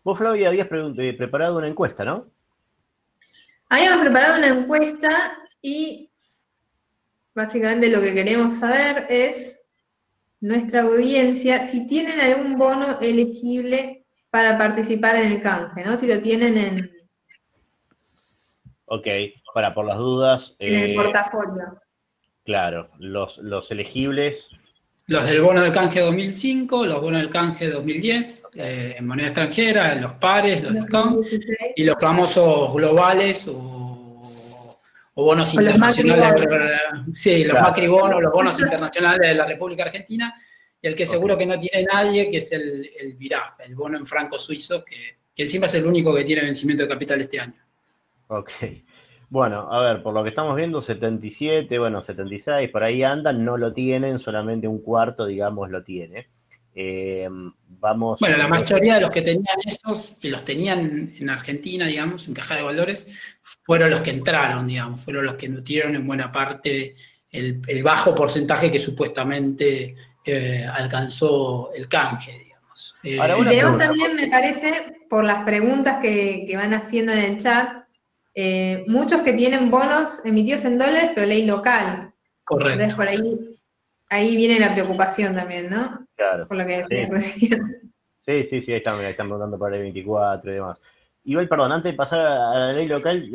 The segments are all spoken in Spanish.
Vos, Flavia, habías preparado una encuesta, ¿no? Habíamos preparado una encuesta y básicamente lo que queremos saber es nuestra audiencia si tienen algún bono elegible para participar en el canje, ¿no? Si lo tienen Ok, por las dudas, en el portafolio. claro, los elegibles. Los del bono del canje 2005, los bonos del canje 2010, en moneda extranjera, los pares, los discount, 2016. y los famosos globales o bonos O los internacionales. Sí, los Claro. Macri bonos, los bonos internacionales de la República Argentina, y el que seguro que no tiene nadie, que es el BIRAF, el bono en franco suizo, que encima es el único que tiene vencimiento de capital este año. Ok. Bueno, a ver, por lo que estamos viendo, 77, bueno, 76, por ahí andan, no lo tienen, solamente un cuarto, digamos, lo tiene. Vamos. Bueno, la mayoría de los que tenían esos, que los tenían en Argentina, digamos, en caja de valores, fueron los que entraron, digamos, fueron los que nutrieron en buena parte el bajo porcentaje que supuestamente alcanzó el canje, digamos. Ahora, Y una tenemos pregunta. también, me parece, por las preguntas que van haciendo en el chat, muchos que tienen bonos emitidos en dólares, pero ley local. Correcto. Entonces, por ahí viene la preocupación también, ¿no? Claro. Por lo que decías Sí. recién. Sí, ahí están preguntando por el 24 y demás. Igual, perdón, antes de pasar a la ley local,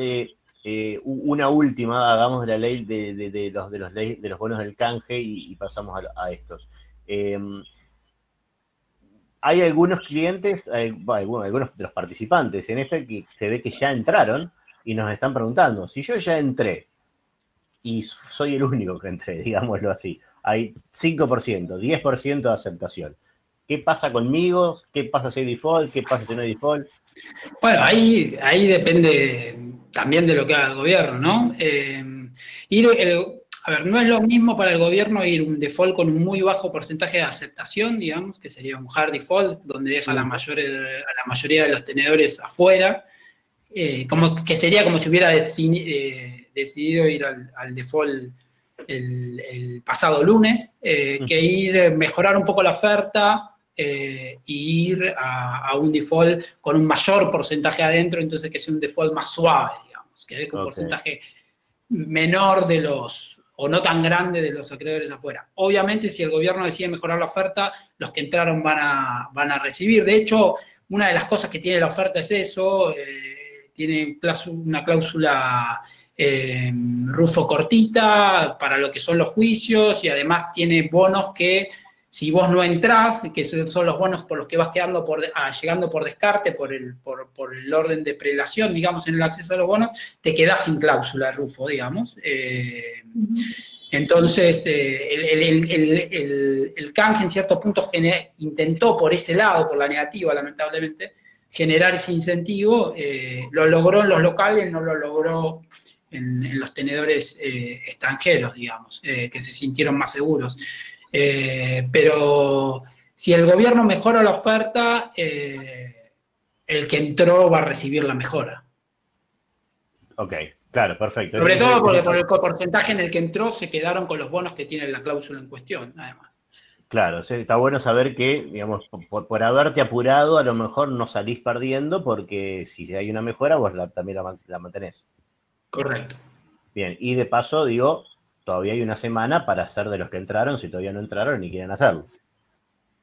una última, hagamos de la ley de los bonos del canje y pasamos a estos. Hay algunos clientes, algunos de los participantes en este que se ve que ya entraron y nos están preguntando, si yo ya entré y soy el único que entré, digámoslo así, hay 5%, 10% de aceptación. ¿Qué pasa conmigo? ¿Qué pasa si hay default? ¿Qué pasa si no hay default? Bueno, ahí depende también de lo que haga el gobierno, ¿no? A ver, no es lo mismo para el gobierno ir un default con un muy bajo porcentaje de aceptación, digamos, que sería un hard default, donde deja a la mayoría de los tenedores afuera, que sería como si hubiera decidido ir al default el pasado lunes, que ir mejorar un poco la oferta y ir a un default con un mayor porcentaje adentro, entonces que sea un default más suave, digamos, que deje un porcentaje menor de los, o no tan grande de los acreedores afuera. Obviamente, si el gobierno decide mejorar la oferta, los que entraron van a recibir. De hecho, una de las cosas que tiene la oferta es eso, tiene una cláusula rufo cortita para lo que son los juicios y además tiene bonos que si vos no entrás, que son los bonos por los que vas quedando llegando por descarte, por el orden de prelación, digamos, en el acceso a los bonos, te quedás sin cláusula de rufo, digamos. Entonces, el canje en ciertos puntos intentó por ese lado, por la negativa, lamentablemente, generar ese incentivo. Lo logró en los locales, no lo logró en los tenedores extranjeros, digamos, que se sintieron más seguros. Pero si el gobierno mejora la oferta, el que entró va a recibir la mejora. Ok, claro, perfecto. Sobre todo porque por el porcentaje en el que entró se quedaron con los bonos que tienen la cláusula en cuestión, además. Claro, está bueno saber que, digamos, por haberte apurado, a lo mejor no salís perdiendo, porque si hay una mejora, vos también la mantenés. Correcto. Bien, y de paso, digo, todavía hay una semana para hacer de los que entraron, si todavía no entraron ni quieren hacerlo.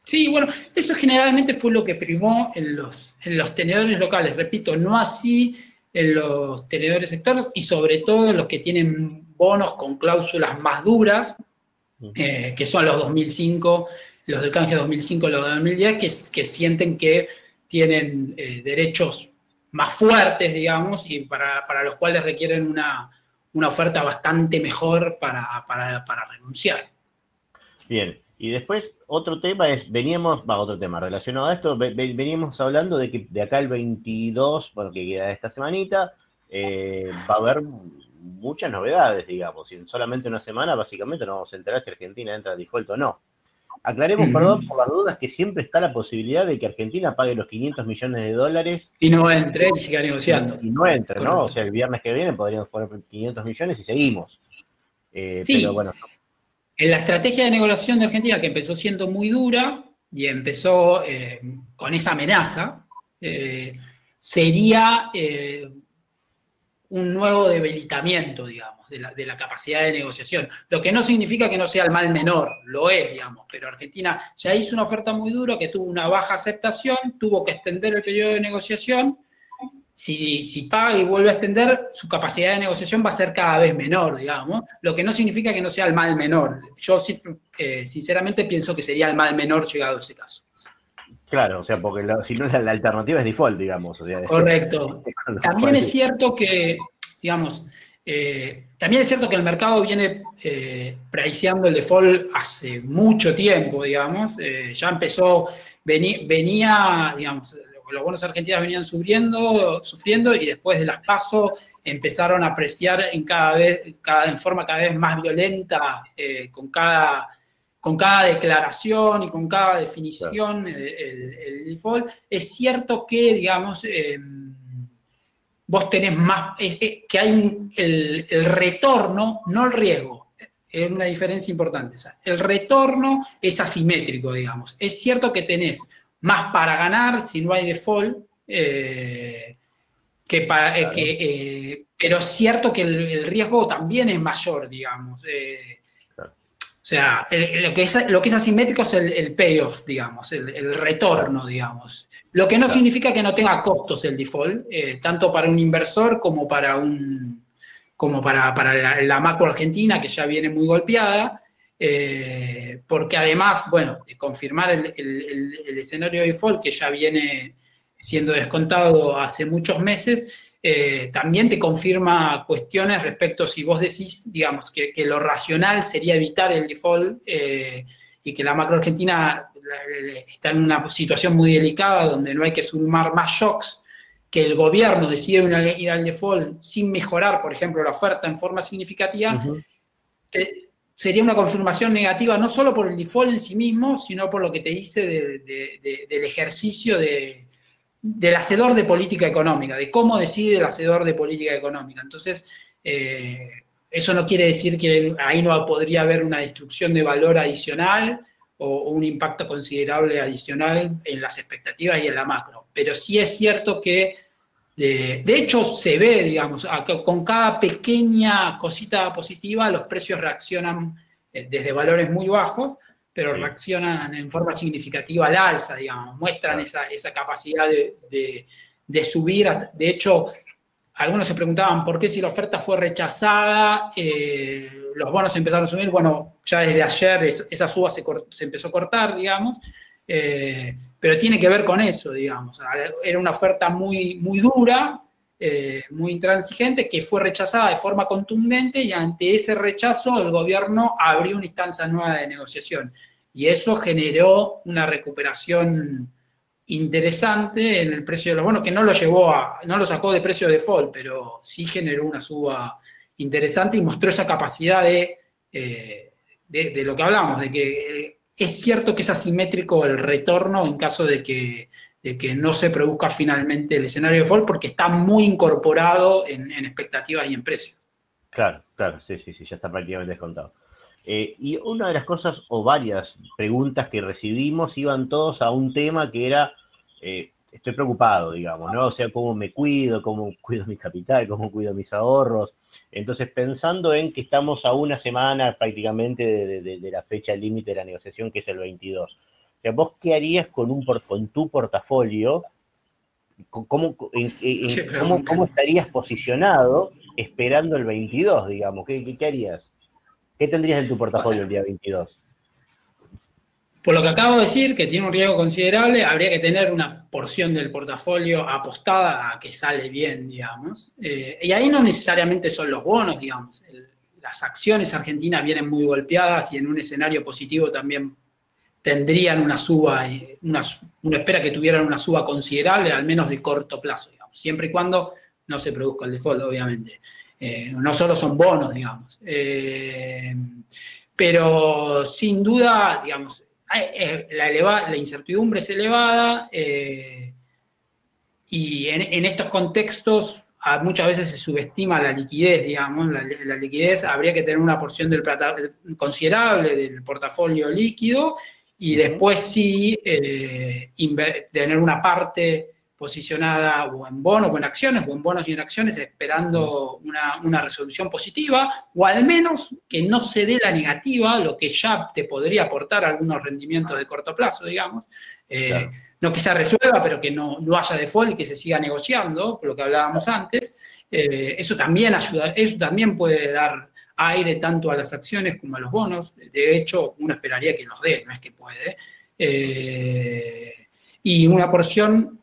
Sí, bueno, eso generalmente fue lo que primó en los tenedores locales. Repito, no así en los tenedores externos y sobre todo en los que tienen bonos con cláusulas más duras, que son los 2005, los del canje 2005, los de 2010, que sienten que tienen derechos más fuertes, digamos, y para los cuales requieren una oferta bastante mejor para renunciar. Bien, y después otro tema otro tema relacionado a esto, veníamos hablando de que de acá el 22, bueno, que queda esta semanita, va a haber muchas novedades, digamos, y en solamente una semana básicamente nos vamos a enterar si Argentina entra a default o no. Aclaremos, perdón, por las dudas, que siempre está la posibilidad de que Argentina pague los 500 millones de dólares. Y no entre y siga negociando. Y no entre, correcto, ¿no? O sea, el viernes que viene podríamos poner 500 millones y seguimos. Sí, pero bueno. En la estrategia de negociación de Argentina, que empezó siendo muy dura y empezó con esa amenaza, sería un nuevo debilitamiento, digamos, de la capacidad de negociación. Lo que no significa que no sea el mal menor, lo es, digamos, pero Argentina ya hizo una oferta muy dura que tuvo una baja aceptación, tuvo que extender el periodo de negociación. Si paga y vuelve a extender, su capacidad de negociación va a ser cada vez menor, digamos, lo que no significa que no sea el mal menor. Yo sinceramente pienso que sería el mal menor llegado a ese caso. Claro, o sea, porque si no la alternativa es default, digamos. O sea, correcto. También es cierto que, digamos, también es cierto que el mercado viene priceando el default hace mucho tiempo, digamos. Ya empezó, venía, digamos, los bonos argentinos venían sufriendo y después de las PASO empezaron a apreciar en forma cada vez más violenta con cada declaración y con cada definición el default. Es cierto que, digamos, vos tenés más, que hay el retorno, no el riesgo. Es una diferencia importante esa. El retorno es asimétrico, digamos. Es cierto que tenés más para ganar si no hay default, pero es cierto que el riesgo también es mayor, digamos. O sea, lo que es asimétrico es el payoff, digamos, el retorno, digamos. Lo que no significa que no tenga costos el default, tanto para un inversor como para la macro argentina, que ya viene muy golpeada, porque además, bueno, de confirmar el escenario de default que ya viene siendo descontado hace muchos meses, también te confirma cuestiones respecto si vos decís, digamos, que lo racional sería evitar el default y que la macro argentina está en una situación muy delicada donde no hay que sumar más shocks, que el gobierno decide ir al default sin mejorar, por ejemplo, la oferta en forma significativa, sería una confirmación negativa no solo por el default en sí mismo, sino por lo que te dice del ejercicio del hacedor de política económica, de cómo decide el hacedor de política económica. Entonces, eso no quiere decir que ahí no podría haber una destrucción de valor adicional o un impacto considerable adicional en las expectativas y en la macro. Pero sí es cierto que, de hecho, se ve, digamos, con cada pequeña cosita positiva, los precios reaccionan desde valores muy bajos, pero reaccionan en forma significativa al alza, digamos, muestran esa capacidad de subir. De hecho, algunos se preguntaban por qué si la oferta fue rechazada, los bonos empezaron a subir. Bueno, ya desde ayer esa suba se empezó a cortar, digamos, pero tiene que ver con eso, digamos. Era una oferta muy, muy dura, muy intransigente, que fue rechazada de forma contundente y ante ese rechazo el gobierno abrió una instancia nueva de negociación. Y eso generó una recuperación interesante en el precio de los bonos, que no lo sacó de precio de default, pero sí generó una suba interesante y mostró esa capacidad de lo que hablamos, de que es cierto que es asimétrico el retorno en caso de que no se produzca finalmente el escenario de default, porque está muy incorporado en expectativas y en precios. Claro, sí, ya está prácticamente descontado. Y una de las cosas, o varias preguntas que recibimos, iban todos a un tema que era, estoy preocupado, digamos, ¿no? O sea, cómo me cuido, cómo cuido mi capital, cómo cuido mis ahorros. Entonces, pensando en que estamos a una semana prácticamente de la fecha límite de la negociación, que es el 22. O sea, ¿vos qué harías con tu portafolio? ¿Cómo estarías posicionado esperando el 22, digamos? ¿Qué harías? ¿Qué tendrías en tu portafolio el día 22? Por lo que acabo de decir, que tiene un riesgo considerable, habría que tener una porción del portafolio apostada a que sale bien, digamos. Y ahí no necesariamente son los bonos, digamos. Las acciones argentinas vienen muy golpeadas y en un escenario positivo también tendrían una suba, uno espera que tuvieran una suba considerable, al menos de corto plazo, digamos, siempre y cuando no se produzca el default, obviamente. No solo son bonos, digamos. Pero sin duda, digamos, la incertidumbre es elevada y en estos contextos muchas veces se subestima la liquidez, digamos. La liquidez, habría que tener una porción considerable del portafolio líquido y después sí tener una parte posicionada o en bonos o en acciones, o en bonos y en acciones, esperando una resolución positiva, o al menos que no se dé la negativa, lo que ya te podría aportar algunos rendimientos de corto plazo, digamos. Claro. No que se resuelva, pero que no haya default y que se siga negociando, por lo que hablábamos antes. Eso también ayuda, eso también puede dar aire tanto a las acciones como a los bonos. De hecho, uno esperaría que los dé, no es que puede. Y una porción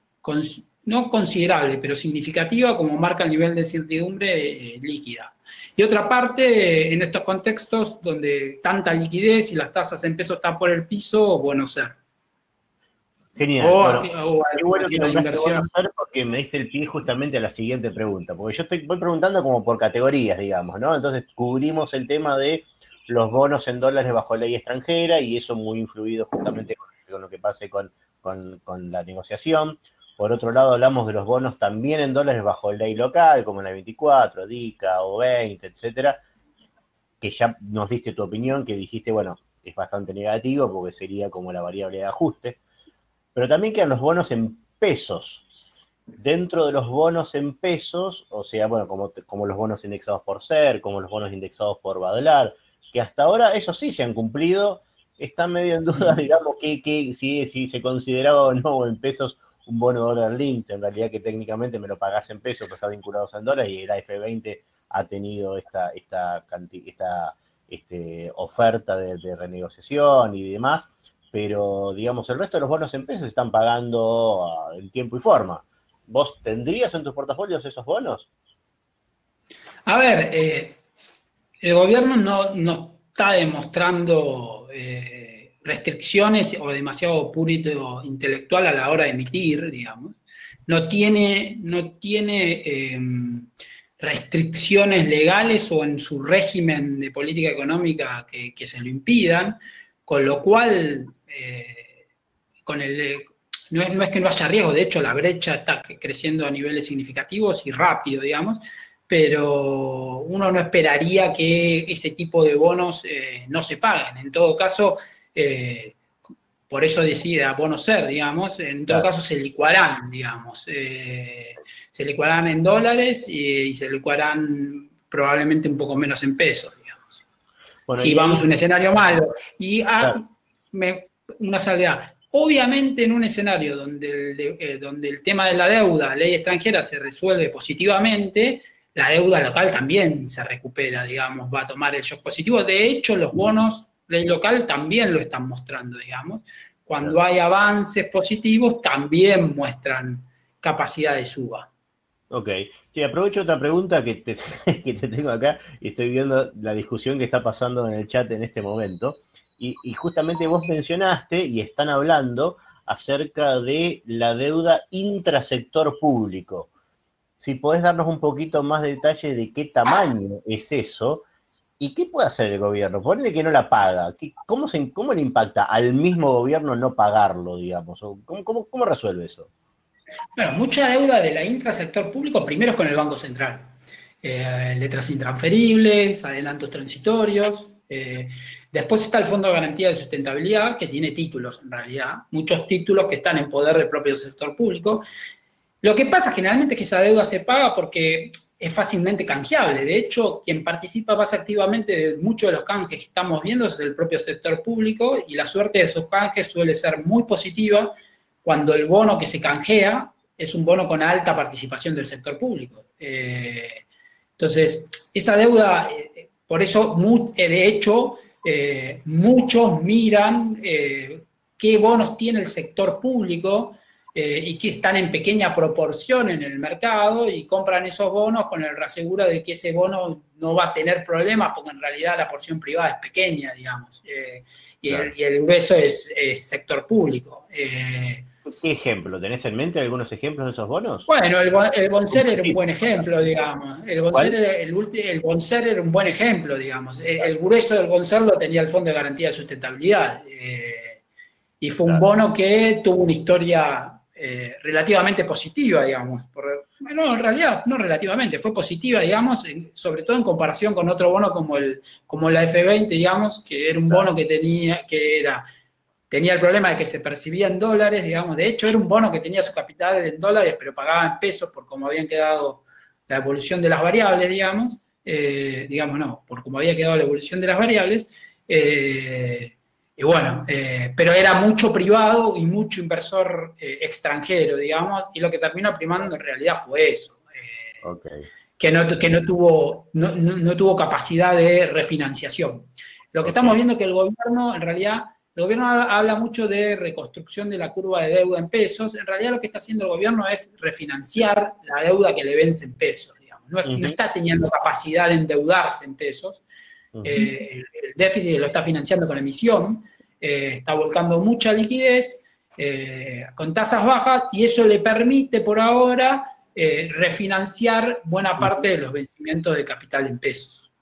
no considerable, pero significativa, como marca el nivel de incertidumbre líquida. Y otra parte, en estos contextos donde tanta liquidez y las tasas en pesos están por el piso, bueno ser. Genial. Qué bueno que nombraste inversión. porque me diste el pie justamente a la siguiente pregunta, porque yo voy preguntando como por categorías, digamos, ¿no? Entonces cubrimos el tema de los bonos en dólares bajo ley extranjera y eso muy influido justamente con lo que pase con la negociación. Por otro lado, hablamos de los bonos también en dólares bajo ley local, como la 24, DICA o 20, etcétera, que ya nos diste tu opinión, que dijiste, bueno, es bastante negativo porque sería como la variable de ajuste. Pero también quedan los bonos en pesos. Dentro de los bonos en pesos, o sea, bueno, como los bonos indexados por SER, como los bonos indexados por Badlar, que hasta ahora, esos sí se han cumplido, está medio en duda, digamos, si se consideraba o no en pesos un bono dólar link, en realidad que técnicamente me lo pagás en pesos, pero está vinculado en dólares, y el AF20 ha tenido esta oferta de renegociación y demás, pero, digamos, el resto de los bonos en pesos se están pagando en tiempo y forma. ¿Vos tendrías en tus portafolios esos bonos? A ver, el gobierno no está demostrando restricciones o demasiado purito intelectual a la hora de emitir, digamos. No tiene restricciones legales o en su régimen de política económica que se lo impidan, con lo cual no es que no haya riesgo, de hecho la brecha está creciendo a niveles significativos y rápido, digamos, pero uno no esperaría que ese tipo de bonos no se paguen. En todo caso, por eso decida bono ser, digamos, en todo caso se licuarán, digamos. Se licuarán en dólares y se licuarán probablemente un poco menos en pesos, digamos. Bueno, si vamos a un escenario malo. Y una salvedad. Obviamente en un escenario donde el tema de la deuda, ley extranjera, se resuelve positivamente, la deuda local también se recupera, digamos, va a tomar el shock positivo. De hecho, los bonos ley local también lo están mostrando, digamos. Cuando hay avances positivos, también muestran capacidad de suba. Ok. Sí, aprovecho otra pregunta que te tengo acá, y estoy viendo la discusión que está pasando en el chat en este momento, y justamente vos mencionaste, y están hablando, acerca de la deuda intrasector público. Si podés darnos un poquito más de detalle de qué tamaño es eso, y qué puede hacer el gobierno. Ponle que no la paga. ¿Cómo le impacta al mismo gobierno no pagarlo, digamos? ¿Cómo resuelve eso? Bueno, mucha deuda de la intrasector público, primero es con el Banco Central. Letras intransferibles, adelantos transitorios. Después está el Fondo de Garantía de Sustentabilidad, que tiene títulos, en realidad. Muchos títulos que están en poder del propio sector público. Lo que pasa generalmente es que esa deuda se paga porque es fácilmente canjeable. De hecho, quien participa más activamente de muchos de los canjes que estamos viendo es el propio sector público, y la suerte de esos canjes suele ser muy positiva cuando el bono que se canjea es un bono con alta participación del sector público. Entonces, esa deuda, por eso, de hecho, muchos miran qué bonos tiene el sector público y que están en pequeña proporción en el mercado, y compran esos bonos con el reaseguro de que ese bono no va a tener problemas, porque en realidad la porción privada es pequeña, digamos, y el grueso es sector público. ¿Qué ejemplo? ¿Tenés en mente algunos ejemplos de esos bonos? Bueno, el Bonser era un buen ejemplo, digamos. El Bonser era un buen ejemplo, digamos. El grueso del Bonser lo tenía el Fondo de Garantía de Sustentabilidad. Y fue un bono que tuvo una historia relativamente positiva, digamos. Bueno, en realidad, no relativamente, fue positiva, digamos, sobre todo en comparación con otro bono como la F20, digamos, que era un bono que era tenía el problema de que se percibía en dólares, digamos. De hecho, era un bono que tenía su capital en dólares, pero pagaba en pesos por cómo habían quedado la evolución de las variables, digamos. Por cómo había quedado la evolución de las variables. Y bueno, pero era mucho privado y mucho inversor extranjero, digamos, y lo que terminó primando en realidad fue eso. Okay. Que no tuvo capacidad de refinanciación. Lo que estamos viendo es que el gobierno, en realidad, el gobierno habla mucho de reconstrucción de la curva de deuda en pesos. En realidad lo que está haciendo el gobierno es refinanciar la deuda que le vence en pesos, digamos. No está teniendo capacidad de endeudarse en pesos. El déficit lo está financiando con emisión, está volcando mucha liquidez con tasas bajas, y eso le permite por ahora refinanciar buena parte de los vencimientos de capital en pesos.